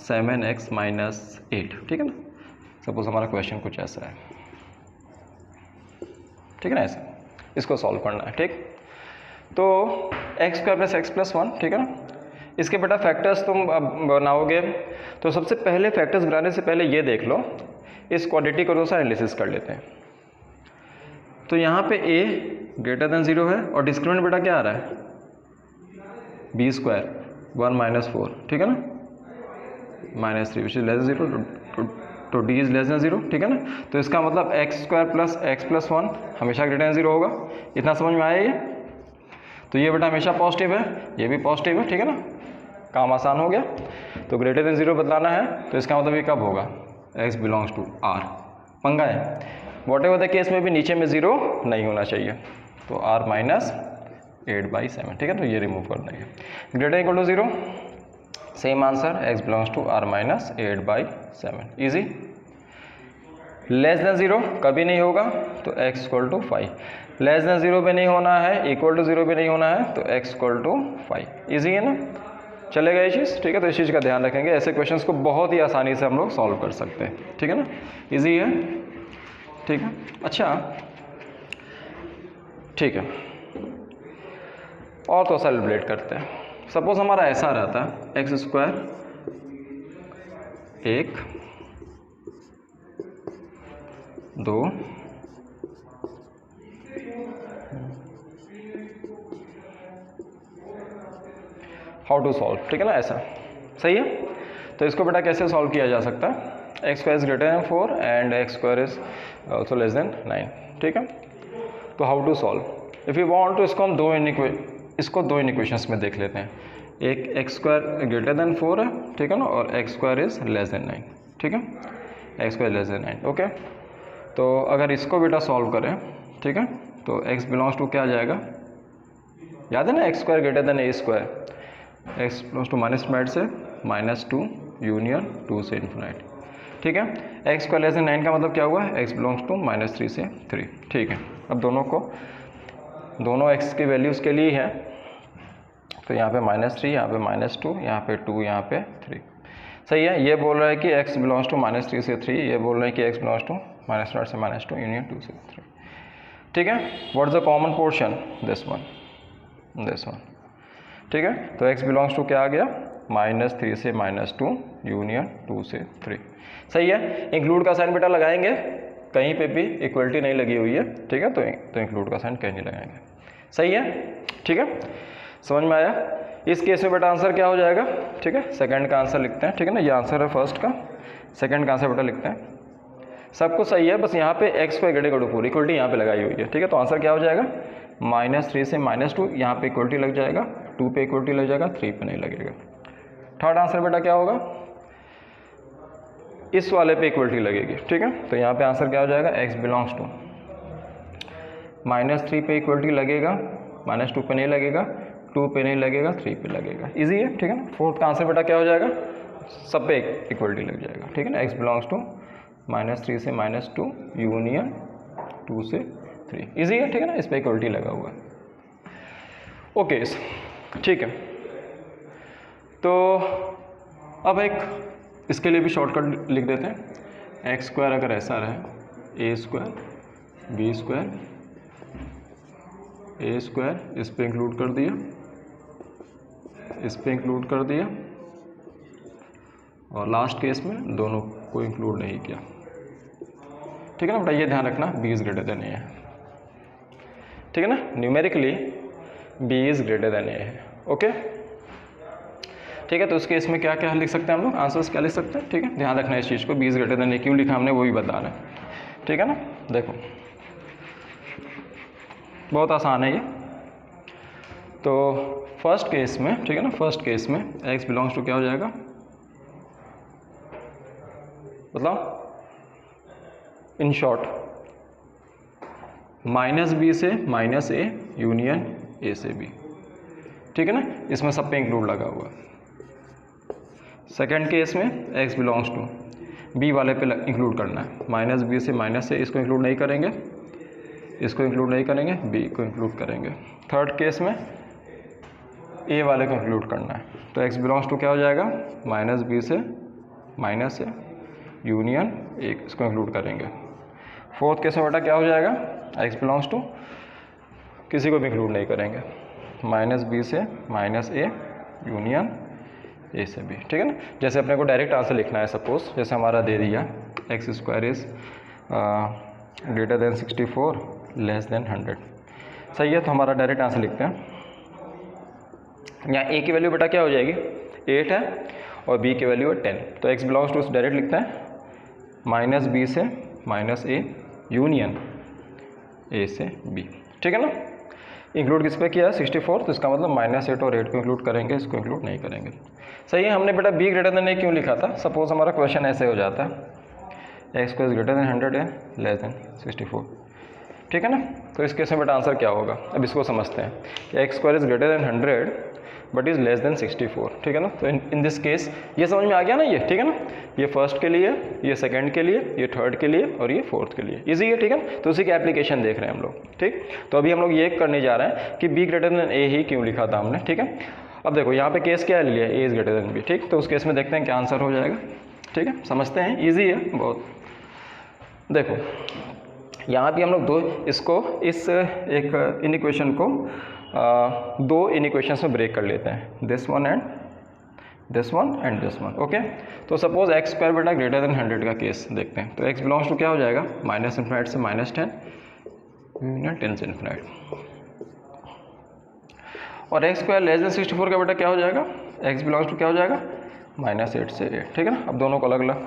7x - 8. ठीक है ना, सपोज हमारा क्वेश्चन कुछ ऐसा है. ठीक है ना, ऐसा इसको सॉल्व करना है. ठीक, तो x² + x+1, ठीक है ना, इसके बेटा फैक्टर्स तुम बनाओगे. तो सबसे पहले फैक्टर्स बनाने से पहले ये देख लो, इस क्वाड्रेटिक को सा एनालिसिस कर लेते हैं. तो यहाँ पे a ग्रेटर देन 0 है और डिस्क्रिमिनेंट बेटा क्या आ रहा है, b² 1 - 4. ठीक है ना, -3 विच इज लेस देन 0. तो d इज लेस देन 0. ठीक है ना, तो इसका मतलब x² + x+1 हमेशा ग्रेटर देन 0 होगा. इतना समझ में आया ये. तो ये बेटा हमेशा पॉजिटिव है, ये भी पॉजिटिव है. ठीक है ना, काम आसान हो गया. तो ग्रेटर देन 0 बदलाना है, तो इसका मतलब ये कब होगा, x बिलोंग्स टू R. पंगा है, वॉट एवर द केस में भी नीचे में 0 नहीं होना चाहिए. तो R - 8/7. ठीक है, तो ये रिमूव कर देंगे. Greater equal to 0, same answer, x belongs to R - 8/7. Easy. Less than 0 कभी नहीं होगा, तो x = 5. लेस देन 0 भी नहीं होना है, इक्वल टू 0 भी नहीं होना है, तो x = 5. ईजी है ना, चलेगा ये चीज़. ठीक है, तो इस चीज़ का ध्यान रखेंगे. ऐसे क्वेश्चंस को बहुत ही आसानी से हम लोग सॉल्व कर सकते हैं. ठीक है ना, ईजी है. ठीक है, अच्छा, ठीक है, और तो सेलिब्रेट करते हैं. सपोज हमारा ऐसा रहता है x² 1 2 हाउ टू सॉल्व. ठीक है ना, ऐसा सही है. तो इसको बेटा कैसे सॉल्व किया जा सकता है, x² is greater than 4 and x² is also less than 9. ठीक है, तो how to solve. If you want तो इसको हम दो इक्वेशंस में देख लेते हैं. एक x² ग्रेटर देन 4 है, ठीक है ना, और x² इज लेस देन 9. ठीक है, x² लेस देन 9. ओके, तो अगर इसको बेटा सॉल्व करें, ठीक है, तो x बिलोंग्स टू क्या आ जाएगा, याद है ना, x² greater than a², x belongs to -8 से -2 यूनियन 2 से इन्फिनिटी. ठीक है, x² लेस देन 9 का मतलब क्या हुआ है, x बिलोंग्स टू -3 से 3. ठीक है, अब दोनों x की वैल्यूज़ के लिए है, तो यहाँ पे -3, यहाँ पे -2, यहाँ पे 2, यहाँ पे 3. सही है. ये बोल रहा है कि x बिलोंग्स टू -3 से 3, ये बोल रहा है कि x बिलोंग्स टू -0 से -2 यूनियन 2 से 3. ठीक है, what is the common portion, this one. ठीक है, तो x बिलोंग्स टू क्या आ गया, -3 से -2 यूनियन 2 से 3. सही है. इंक्लूड का साइन बेटा लगाएंगे, कहीं पे भी इक्वलिटी नहीं लगी हुई है. ठीक है, तो इंक्लूड का साइन कहीं नहीं लगाएंगे. सही है. ठीक है, समझ में आया. इस केस में बेटा आंसर क्या हो जाएगा. ठीक है, सेकंड का आंसर लिखते हैं. ठीक है ना, ये आंसर है फर्स्ट का, सेकंड का आंसर बेटा लिखते हैं. सब कुछ सही है, बस यहाँ पे x² ग्रेटर टू 4 इक्वलिटी यहाँ पे लगाई हुई है. ठीक है, तो आंसर क्या हो जाएगा, -3 से -2, यहाँ पे इक्वलिटी लग जाएगा, 2 पे इक्वलिटी लग जाएगा, 3 पे नहीं लगेगा. थर्ड आंसर बेटा क्या होगा, इस वाले पे इक्वलिटी लगेगी. ठीक है, तो यहाँ पे आंसर क्या हो जाएगा, x बिलोंग्स टू -3 पे इक्वलिटी लगेगा, -2 पे नहीं लगेगा, 2 पे नहीं लगेगा, 3 पे लगेगा। इजी है, ठीक है ना। फोर्थ का आंसर बेटा क्या हो जाएगा, सब पे इक्वलिटी लग जाएगा, ठीक है ना। x बिलोंग्स टू -3 से -2 यूनियन 2 से 3, इजी है, ठीक है ना, इस पर इक्वलिटी लगा हुआ है। ओके, ठीक है। तो अब एक इसके लिए भी शॉर्टकट लिख देते हैं। एक्स स्क्वायर अगर ऐसा रहे, ए स्क्वायर बी स्क्वायर, ए स्क्वायर इस पे इंक्लूड कर दिया, इस पे इंक्लूड कर दिया, और लास्ट केस में दोनों को इंक्लूड नहीं किया, ठीक है ना बेटा। ये ध्यान रखना, B is greater than A है, ठीक है ना। Numerically B is greater than A है, ओके, ठीक है। तो उस केस में क्या क्या लिख सकते हैं हम लोग, आंसर्स क्या लिख सकते हैं, ठीक है। ध्यान रखना इस चीज़ को, बी इज ग्रेटर देन ए क्यों लिखा हमने वो भी बताना है, ठीक है ना। देखो बहुत आसान है ये। तो फर्स्ट केस में, ठीक है ना, फर्स्ट केस में x बिलोंग्स टू क्या हो जाएगा, मतलब इन शॉर्ट -b से -a यूनियन a से b, ठीक है ना। इसमें सब पे इंक्लूड लगा हुआ है। सेकेंड केस में x बिलोंग्स टू b वाले पे इंक्लूड करना है, -b से -a इसको इंक्लूड नहीं करेंगे, इसको इंक्लूड नहीं करेंगे, b को इंक्लूड करेंगे। थर्ड केस में a वाले को इंक्लूड करना है, तो x बिलोंग्स टू क्या हो जाएगा, -b से -a यूनियन a, इसको इंक्लूड करेंगे। फोर्थ केस में बेटा क्या हो जाएगा, x बिलोंग्स टू किसी को भी इंक्लूड नहीं करेंगे, -b से -a यूनियन a से b, ठीक है ना। जैसे अपने को डायरेक्ट आंसर लिखना है, सपोज जैसे हमारा दे दिया x square is greater then 64 less than 100, सही है। तो हमारा डायरेक्ट आंसर लिखते हैं। यहाँ a की वैल्यू बेटा क्या हो जाएगी, 8 है, और b की वैल्यू है 10, तो x बिलोंग्स टू डायरेक्ट लिखते हैं -b से -a यूनियन a से b, ठीक है ना। इंक्लूड किस पे किया है, 64, तो इसका मतलब -8 और 8 को इंक्लूड करेंगे, इसको इंक्लूड नहीं करेंगे। सही है। हमने बेटा b ग्रेटर देन a क्यों लिखा था, सपोज हमारा क्वेश्चन ऐसे हो जाता है x स्क्वायर ग्रेटर देन 100 है लेस देन 64, ठीक है ना। तो इस केस में बेटा आंसर क्या होगा, अब इसको समझते हैं कि x square is greater then 100 but is less than 64, ठीक है ना। तो इन दिस केस ये समझ में आ गया ना, ये ठीक है ना। ये फर्स्ट के लिए, ये सेकंड के लिए, ये थर्ड के लिए, और ये फोर्थ के लिए, इजी है, ठीक है। तो उसी की एप्लीकेशन देख रहे हैं हम लोग, ठीक। तो अभी हम लोग ये करने जा रहे हैं कि b ग्रेटर देन a ही क्यों लिखा था हमने, ठीक है। अब देखो यहाँ पे केस क्या लिया, a is greater then b, ठीक। तो उस केस में देखते हैं क्या आंसर हो जाएगा, ठीक है। समझते हैं, ईजी है बहुत। देखो यहाँ भी हम लोग दो इसको इस एक इन इक्वेशन को दो इन इक्वेशंस में ब्रेक कर लेते हैं, this one and this one and this one, okay. तो सपोज एक्स स्क्वायर बेटा ग्रेटर देन 100 का केस देखते हैं, तो x बिलोंग्स टू क्या हो जाएगा, -∞ से -10 यूनियन 10 से ∞, और एक्स स्क्वायर लेस देन 64 का बेटा क्या हो जाएगा, x बिलोंग्स टू क्या हो जाएगा, -8 से 8, ठीक है ना। अब दोनों को अलग अलग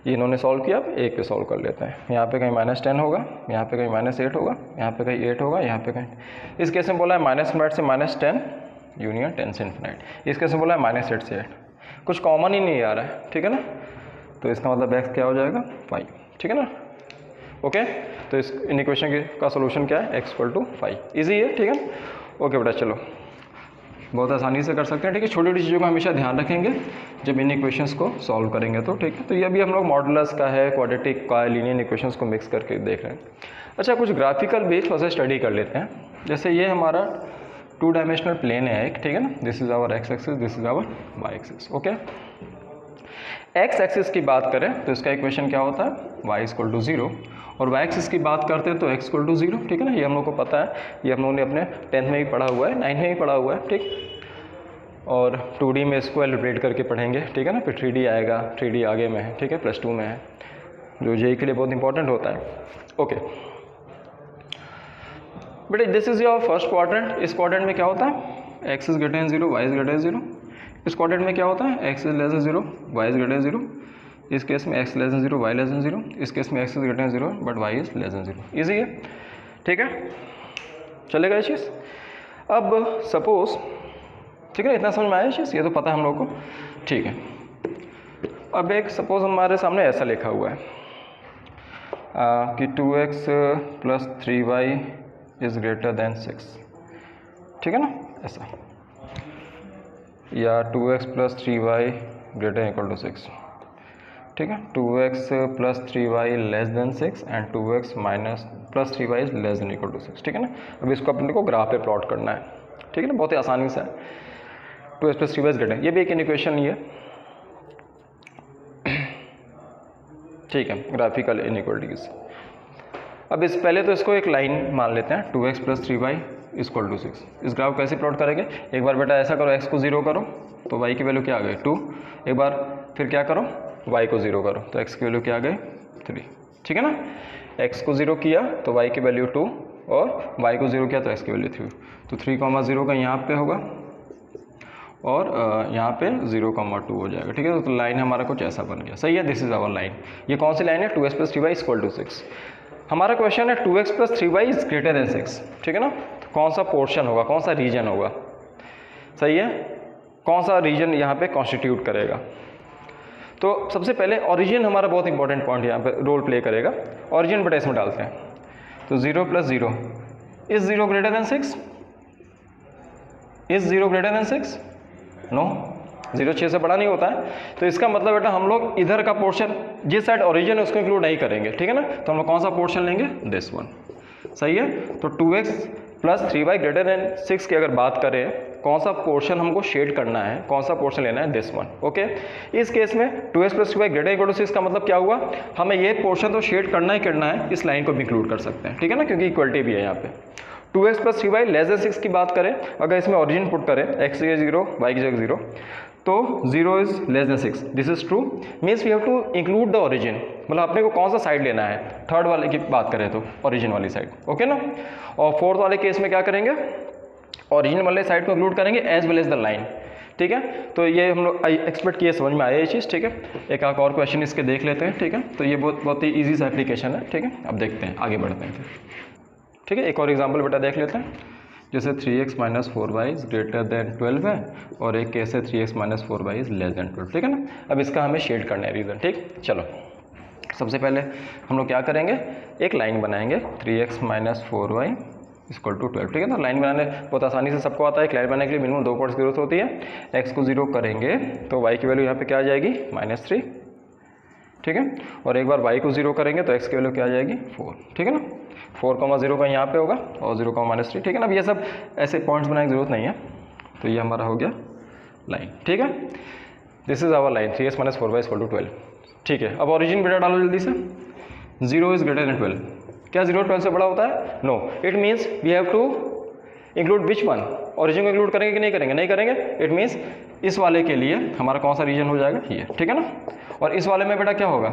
ये इन्होंने सॉल्व किया, अब एक पे सॉल्व कर लेते हैं। यहाँ पे कहीं -10 होगा, यहाँ पे कहीं -8 होगा, यहाँ पे कहीं 8 होगा, यहाँ पे कहीं, इस केस में बोला है -∞ से -10 यूनियन 10 से ∞, इस केस में बोला है -8 से 8, कुछ कॉमन ही नहीं आ रहा है, ठीक है ना। तो इसका मतलब x क्या हो जाएगा, 5, ठीक है ना, ओके। तो इस इन इक्वेशन का सोल्यूशन क्या है, x = 5, ईजी है, ठीक है। ओके बेटा, चलो बहुत आसानी से कर सकते हैं, ठीक है। छोटी छोटी चीज़ों का हमेशा ध्यान रखेंगे जब इन इक्वेशंस को सॉल्व करेंगे, तो ठीक है। तो ये भी हम लोग मॉडुलस का है, क्वाड्रेटिक का, लीनियर इक्वेशंस को मिक्स करके देख रहे हैं। अच्छा, कुछ ग्राफिकल भी थोड़ा सा स्टडी कर लेते हैं। जैसे ये हमारा 2 डायमेंशनल प्लेन है एक, ठीक है ना। This is our x axis, this is our y axis, okay. x axis की बात करें तो इसका इक्वेशन क्या होता है, y = 0, और y एक्सिस की बात करते हैं तो x = 0, ठीक है ना। ये हम लोग को पता है, ये हम लोगों ने अपने 10th में भी पढ़ा हुआ है, 9th में भी पढ़ा हुआ है, ठीक। और 2D में इसको एलिब्रेट करके पढ़ेंगे, ठीक है ना। फिर 3D आएगा, 3D आगे में है, ठीक है, +2 में है, जो जेई के लिए बहुत इंपॉर्टेंट होता है, ओके। बेटा this is your first quadrant. इस क्वाड्रेंट में क्या होता है, x is greater than 0, y is greater than 0। इस क्वाड्रेंट में क्या होता है, x is less than 0, y is greater than 0। इस केस में x less than 0, y less than 0। इस केस में x is greater than 0 but y is less than 0, easy है, ठीक है, चलेगा ये चीज़। अब सपोज, ठीक है, इतना समझ में आया चीज़, ये तो पता है हम लोग को, ठीक है। अब एक सपोज हमारे सामने ऐसा लिखा हुआ है कि 2x + 3y is greater then 6, ठीक है ना, ऐसा। या 2x + 3y ≥ 6, ठीक है। 2x + 3y <6 and 2x + 3y <= 6, ठीक है ना। अब इसको अपने को ग्राफ पे प्लॉट करना है, ठीक है ना, बहुत ही आसानी से। 2x + 3y ग्रेटर, ये भी एक इनइक्वेशन ही है, ठीक है, ग्राफिकल इनइक्वालिटीज। अब इस पहले तो इसको एक लाइन मान लेते हैं, 2x + 3y = 6। इस ग्राफ कैसे प्लॉट करेंगे, एक बार बेटा ऐसा करो, x को 0 करो तो y की वैल्यू क्या आ गई 2, एक बार फिर क्या करो y को 0 करो तो x की वैल्यू क्या आ गई 3, ठीक है ना। x को 0 किया तो y की वैल्यू 2 और y को 0 किया तो x की वैल्यू 3, तो 3,0 का यहाँ पे होगा और यहाँ पे 0,2 हो जाएगा, ठीक है। तो लाइन हमारा कुछ ऐसा बन गया, सही है। This is our line. ये कौन सी लाइन है, 2x + 3y = 6। हमारा क्वेश्चन है 2x + 3y > 6, ठीक है ना। तो कौन सा पोर्शन होगा, कौन सा रीजन होगा, सही है, कौन सा रीजन यहाँ पे कॉन्स्टिट्यूट करेगा। तो सबसे पहले ओरिजिन हमारा बहुत इंपॉर्टेंट पॉइंट यहाँ पे रोल प्ले करेगा। ओरिजिन बेटा इसमें डालते हैं, तो 0 + 0 इज 0 > 6, इज 0 > 6, नो, 0 6 से बड़ा नहीं होता है। तो इसका मतलब बेटा हम लोग इधर का पोर्शन, जिस साइड ओरिजिन है उसको इंक्लूड नहीं करेंगे, ठीक है ना। तो हम लोग कौन सा पोर्शन लेंगे, दिस वन, सही है। तो 2x + 3y > 6 की अगर बात करें, कौन सा पोर्शन हमको शेड करना है, कौन सा पोर्शन लेना है, दिस वन, ओके। इस केस में 2x + 3y > 6 का मतलब क्या हुआ, हमें ये पोर्शन तो शेड करना ही करना है, इस लाइन को भी इंक्लूड कर सकते हैं, ठीक है ना, क्योंकि इक्वलिटी भी है यहाँ पे। 2x + 3y < 6 की बात करें, अगर इसमें ओरिजिन पुट करें, x की जगह 0 y की जगह 0, तो 0 is < 6, this is true, means we have to include the origin. मतलब अपने को कौन सा साइड लेना है, थर्ड वाले की बात करें तो ओरिजिन वाली साइड, ओके ना। और फोर्थ वाले केस में क्या करेंगे, ओरिजिन वाले साइड को इंक्लूड करेंगे as well as the line, ठीक है। तो ये हम लोग एक्सपेक्ट किए, समझ में आया ये चीज़, ठीक है। एक और क्वेश्चन इसके देख लेते हैं, ठीक है। तो ये बहुत ही ईजी सा एप्लीकेशन है, ठीक है। अब देखते हैं, आगे बढ़ते हैं फिर, ठीक है। एक और एग्जाम्पल बेटा देख लेते हैं, जैसे 3x - 4y > 12 है और एक केस है 3x - 4y < 12, ठीक है ना। अब इसका हमें शेड करना है रीज़न, ठीक। चलो सबसे पहले हम लोग क्या करेंगे, एक लाइन बनाएंगे, 3x - 4y = 12, ठीक है ना। लाइन बनाने बहुत आसानी से सबको आता है, एक लाइन बनाने के लिए मिनिमम 2 पार्ट्स की जरूरत होती है। x को 0 करेंगे तो y की वैल्यू यहाँ पे क्या आ जाएगी -3, ठीक है। और एक बार y को 0 करेंगे तो x की वैल्यू क्या आ जाएगी 4, ठीक है ना। 4,0 का यहाँ पे होगा और 0, -3, ठीक है ना। अब ये सब ऐसे पॉइंट्स बनाने की जरूरत नहीं है, तो ये हमारा हो गया लाइन, ठीक है। This is our line, 3x - 4y = 12, ठीक है। अब ओरिजिन बेटा डालो जल्दी से, 0 इज < 12, क्या 0 12 से बड़ा होता है, no, it means we have to include which one, origin को इंक्लूड करेंगे कि नहीं करेंगे, नहीं करेंगे। इट मीन्स इस वाले के लिए हमारा कौन सा रीजन हो जाएगा, ये, ठीक है ना। और इस वाले में बेटा क्या होगा,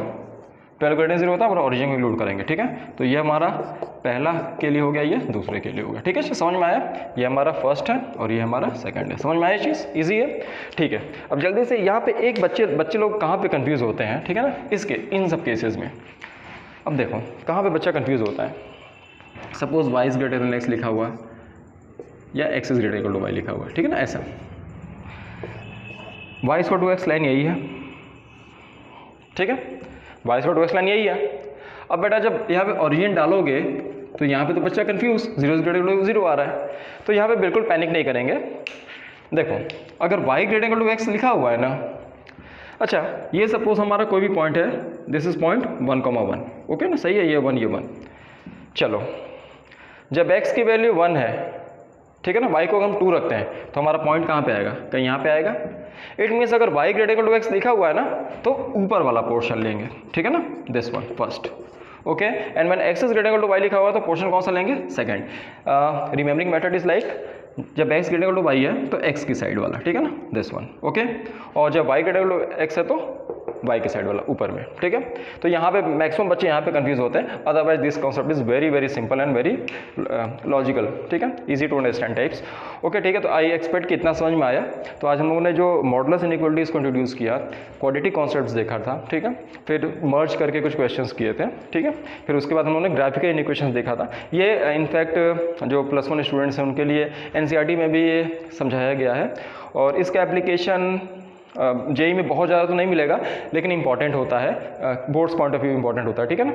12 > 0 होता है और ओरिजिन को इंक्लूड करेंगे, ठीक है। तो ये हमारा पहला के लिए हो गया, ये दूसरे के लिए हो गया, ठीक है। समझ में आया, ये हमारा फर्स्ट है और ये हमारा सेकंड है, समझ में आया चीज़, ईजी है, ठीक है। अब जल्दी से यहाँ पे एक बच्चे लोग कहाँ पे कंफ्यूज होते हैं, ठीक है ना, इसके इन सब केसेस में। अब देखो कहाँ पे बच्चा कंफ्यूज होता है, suppose y is greater than x लिखा हुआ है या x is greater equal to y लिखा हुआ है, ठीक है ना। ऐसा y = x लाइन यही है, ठीक है, y = x लाइन यही है। अब बेटा जब यहाँ पे ओरिजिन डालोगे तो यहाँ पे तो बच्चा confuse, 0 is greater equal to 0 आ रहा है, तो यहाँ पे बिल्कुल पैनिक नहीं करेंगे। देखो अगर y greater equal to x लिखा हुआ है ना, अच्छा ये सपोज हमारा कोई भी पॉइंट है, दिस इज पॉइंट 1,1, ओके ना, सही है, ये 1 ये 1। चलो जब x की वैल्यू 1 है, ठीक है ना, y को हम 2 रखते हैं तो हमारा पॉइंट कहाँ पे आएगा, कहीं यहाँ पे आएगा। इट मीन्स अगर y greater equal to x लिखा हुआ है ना तो ऊपर वाला पोर्शन लेंगे, ठीक है ना, this one first, okay. And when x is greater equal to y लिखा हुआ है तो पोर्शन कौन सा लेंगे, second. Remembering method is like, जब x greater equal to y है तो x की साइड वाला, ठीक है ना, दिस वन, ओके। और जब y greater equal to x है तो y की साइड वाला ऊपर में, ठीक है। तो यहाँ पे मैक्सिमम बच्चे यहाँ पे कंफ्यूज होते हैं, otherwise this concept is very very simple and very logical, ठीक है, easy to understand types, okay, ठीक है। तो आई एक्सपेक्ट कि इतना समझ में आया। तो आज हम लोगों ने जो मॉडुलस इनइक्वालिटीज को इंट्रोड्यूस किया, क्वाड्रेटिक कॉन्सेप्ट्स देखा था, ठीक है, फिर मर्ज करके कुछ क्वेश्चंस किए थे, ठीक है, फिर उसके बाद हम लोगों ने ग्राफिकल इनइक्वेशंस देखा था। ये इनफैक्ट जो +1 स्टूडेंट्स हैं उनके लिए एनसीईआरटी में भी ये समझाया गया है, और इसका एप्लीकेशन जेई में बहुत ज़्यादा तो नहीं मिलेगा, लेकिन इंपॉर्टेंट होता है, boards point of view important होता है, ठीक है ना।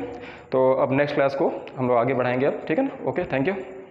तो अब नेक्स्ट क्लास को हम लोग आगे बढ़ाएंगे अब, ठीक है ना, ओके, थैंक यू।